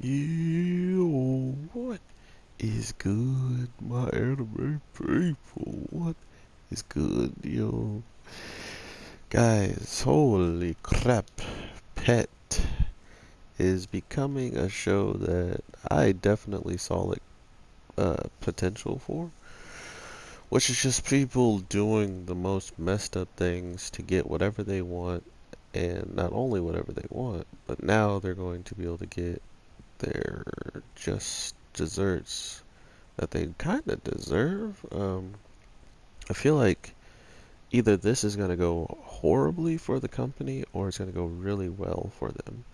Yo, what is good, my anime people? What is good, yo? Guys, holy crap. Pet is becoming a show that I definitely saw potential for, which is just people doing the most messed up things to get whatever they want, and not only whatever they want, but now they're going to be able to get their just desserts that they kind of deserve. I feel like either this is going to go horribly for the company or it's going to go really well for them.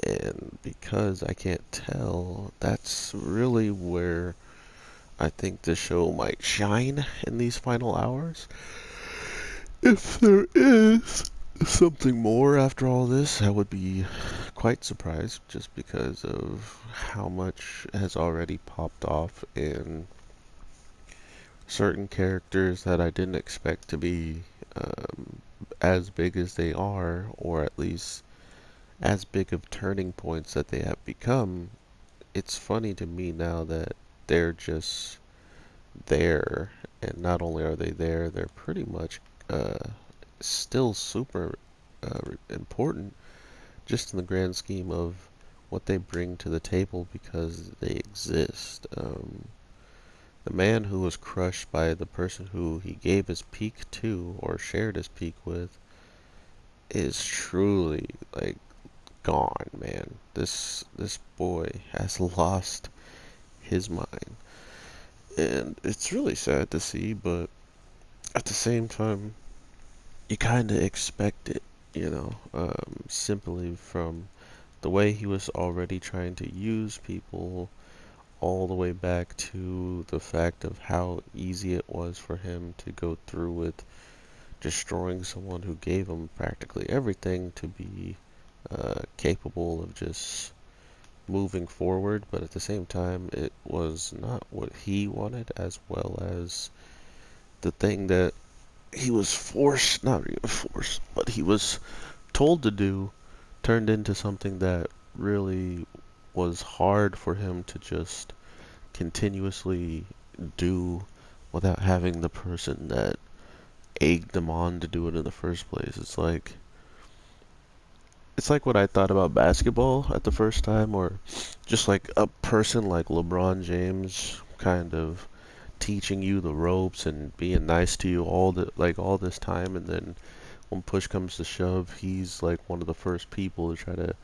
And because I can't tell, that's really where I think the show might shine in these final hours. If there is something more after all this, I would be quite surprised just because of how much has already popped off in certain characters that I didn't expect to be as big as they are, or at least as big of turning points that they have become. It's funny to me now that they're just there, and not only are they there, they're pretty much uh, still super important just in the grand scheme of what they bring to the table because they exist. The man who was crushed by the person who he gave his peak to or shared his peak with is truly like gone, man. This boy has lost his mind. And it's really sad to see, but at the same time, you kind of expect it, simply from the way he was already trying to use people all the way back to the fact of how easy it was for him to go through with destroying someone who gave him practically everything to be capable of just moving forward, but at the same time, it was not what he wanted as well as the thing that he was forced, not even forced, but he was told to do, turned into something that really was hard for him to just continuously do without having the person that egged him on to do it in the first place. It's like what I thought about basketball at the first time, or just like a person like LeBron James kind of teaching you the ropes and being nice to you all this time, and then when push comes to shove, he's like one of the first people to try to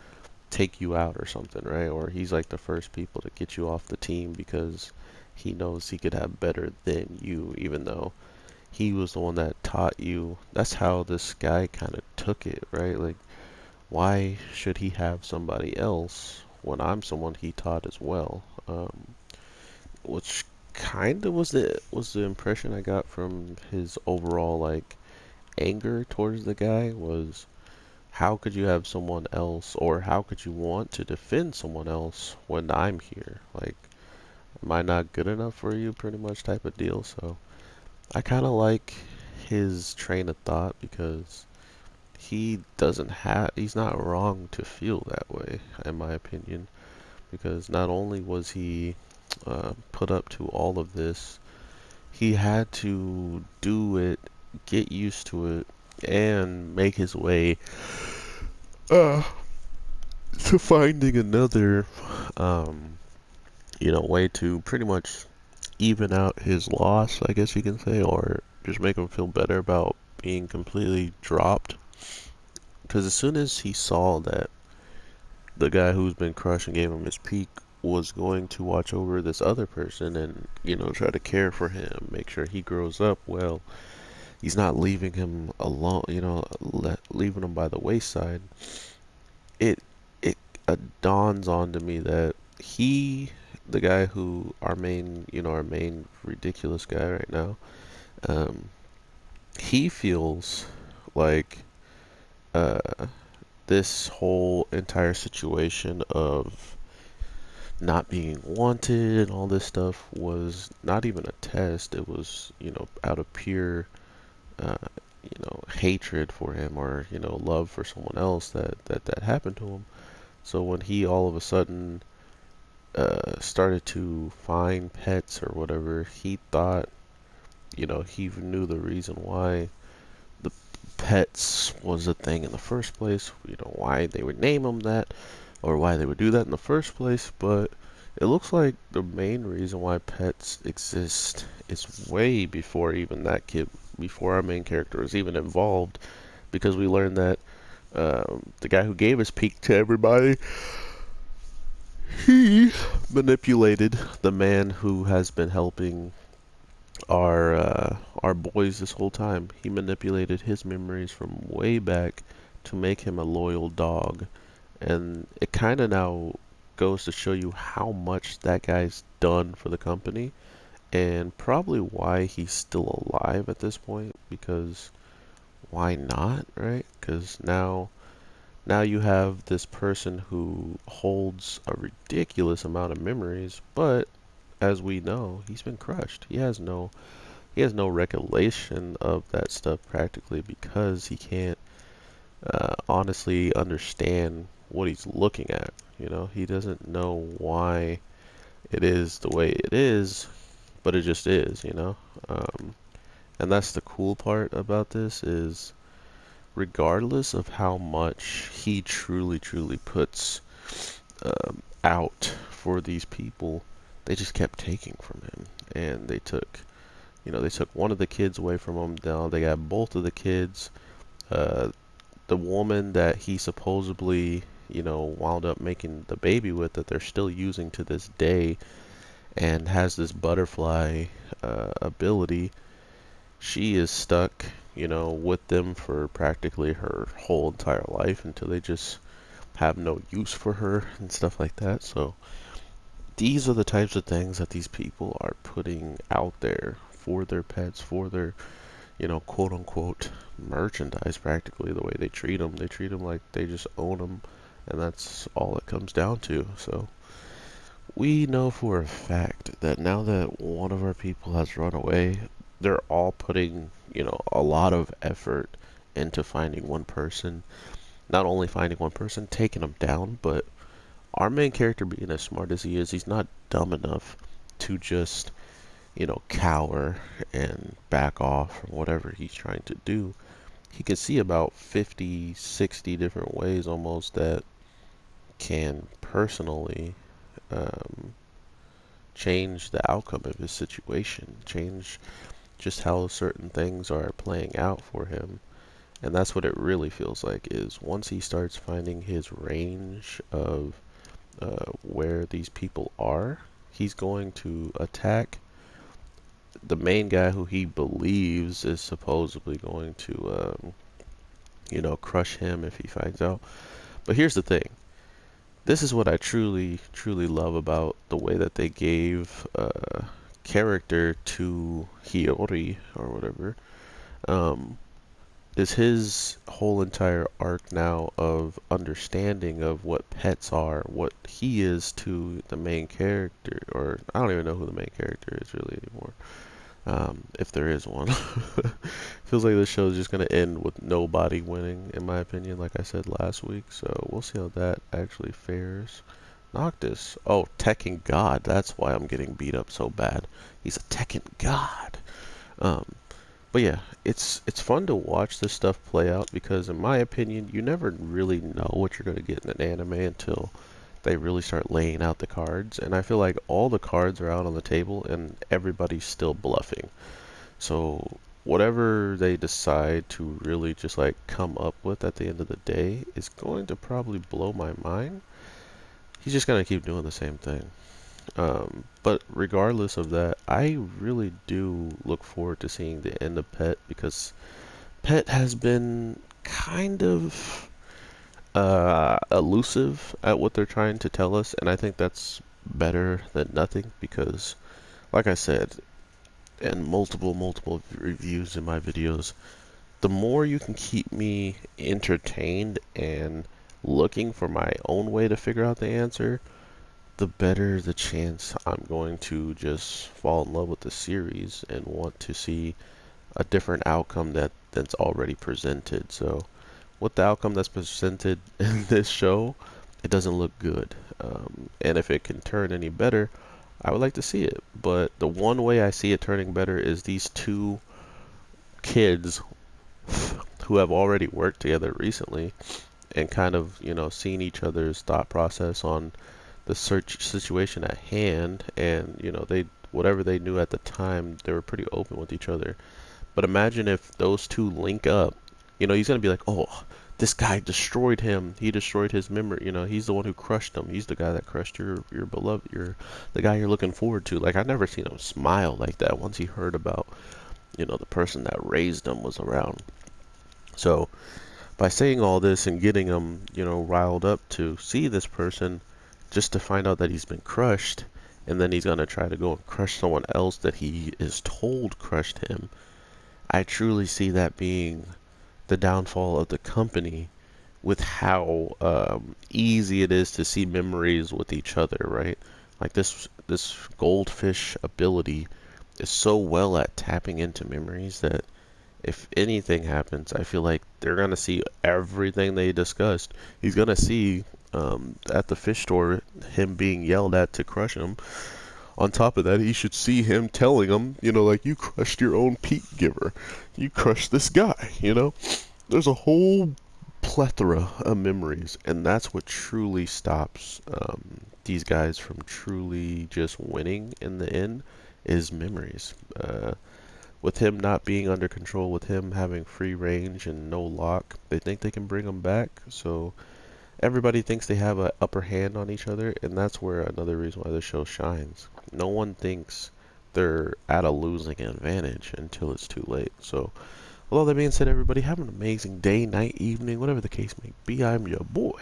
take you out or something, right? Or he's like the first people to get you off the team because he knows he could have better than you, even though he was the one that taught you. That's how this guy kind of took it, right? Like, why should he have somebody else when I'm someone he taught as well? Which kind of was the impression I got from his overall like anger towards the guy was how could you have someone else or how could you want to defend someone else when I'm here? Like, am I not good enough for you? Pretty much type of deal. So I kind of like his train of thought because he's not wrong to feel that way, in my opinion. Because not only was he put up to all of this, he had to do it, get used to it, and make his way uh, to finding another, um, way to pretty much even out his loss, I guess you can say, or just make him feel better about being completely dropped. Because as soon as he saw that the guy who's been crushed and gave him his peak was going to watch over this other person and, try to care for him, make sure he grows up well, he's not leaving him alone, leaving him by the wayside. It dawns on to me that the guy who our main ridiculous guy right now, um, he feels like uh, this whole entire situation of not being wanted and all this stuff was not even a test. It was, out of pure, uh, hatred for him or, love for someone else that happened to him. So when he all of a sudden started to find pets or whatever, he thought, he knew the reason why the pets was a thing in the first place, why they would name them that, or why they would do that in the first place, but it looks like the main reason why pets exist is way before even that kid, before our main character was even involved, because we learned that the guy who gave us Peak to everybody, he manipulated the man who has been helping our boys this whole time. He manipulated his memories from way back to make him a loyal dog, and it kind of now goes to show you how much that guy's done for the company, and probably why he's still alive at this point. Because why not, right? Because now you have this person who holds a ridiculous amount of memories, but as we know, he's been crushed. He has no recollection of that stuff practically because he can't honestly understand what he's looking at. He doesn't know why it is the way it is, but it just is. And that's the cool part about this is regardless of how much he truly, truly puts out for these people, they just kept taking from him, and they took one of the kids away from him. Now they got both of the kids. Uh, the woman that he supposedly, wound up making the baby with, that they're still using to this day, and has this butterfly ability. She is stuck, with them for practically her whole entire life until they just have no use for her and stuff like that. So these are the types of things that these people are putting out there for their pets, for their, quote unquote merchandise, practically the way they treat them. They treat them like they just own them, and that's all it comes down to. So we know for a fact that now that one of our people has run away, they're all putting, a lot of effort into finding one person. Not only finding one person, taking them down, but our main character, being as smart as he is, he's not dumb enough to just, cower and back off from whatever he's trying to do. He can see about 50, 60 different ways almost that can personally um, change the outcome of his situation, change just how certain things are playing out for him. And that's what it really feels like is once he starts finding his range of where these people are, he's going to attack the main guy who he believes is supposedly going to, crush him if he finds out. But here's the thing. This is what I truly, truly love about the way that they gave character to Hiyori or whatever. Um, is his whole entire arc now of understanding of what pets are, what he is to the main character, or I don't even know who the main character is really anymore, if there is one. Feels like this show is just going to end with nobody winning, in my opinion, like I said last week, so we'll see how that actually fares. Noctis. Oh, Tekken God. That's why I'm getting beat up so bad. He's a Tekken God. Um, but yeah, it's fun to watch this stuff play out because, in my opinion, you never really know what you're going to get in an anime until they really start laying out the cards. And I feel like all the cards are out on the table and everybody's still bluffing. So whatever they decide to really just like come up with at the end of the day is going to probably blow my mind. He's just going to keep doing the same thing. But regardless of that, I really do look forward to seeing the end of Pet because Pet has been kind of elusive at what they're trying to tell us, and I think that's better than nothing because, like I said, in multiple reviews in my videos, the more you can keep me entertained and looking for my own way to figure out the answer, the better the chance I'm going to just fall in love with the series and want to see a different outcome that's already presented. So with the outcome that's presented in this show, it doesn't look good. And if it can turn any better, I would like to see it. But the one way I see it turning better is these two kids who have already worked together recently and kind of, seen each other's thought process on the search situation at hand, and they whatever they knew at the time, they were pretty open with each other. But imagine if those two link up. He's gonna be like, oh, this guy destroyed him. He destroyed his memory. He's the one who crushed him. He's the guy that crushed your beloved, the guy you're looking forward to. Like, I never seen him smile like that once he heard about, the person that raised him was around. So by saying all this and getting him, riled up to see this person, just to find out that he's been crushed, and then he's gonna try to go and crush someone else that he is told crushed him. I truly see that being the downfall of the company, with how easy it is to see memories with each other, right? Like this goldfish ability is so well at tapping into memories that if anything happens, I feel like they're gonna see everything they discussed. He's gonna see at the fish store him being yelled at to crush him. On top of that, he should see him telling him, like, you crushed your own peak giver. You crushed this guy. There's a whole plethora of memories, and that's what truly stops these guys from truly just winning in the end, is memories. With him not being under control, with him having free range and no lock, they think they can bring him back. So everybody thinks they have an upper hand on each other, and that's where another reason why the show shines. No one thinks they're at a losing advantage until it's too late. So, with all that being said, everybody, have an amazing day, night, evening, whatever the case may be. I'm your boy,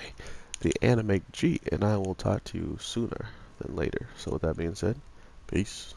the Anime G, and I will talk to you sooner than later. So, with that being said, peace.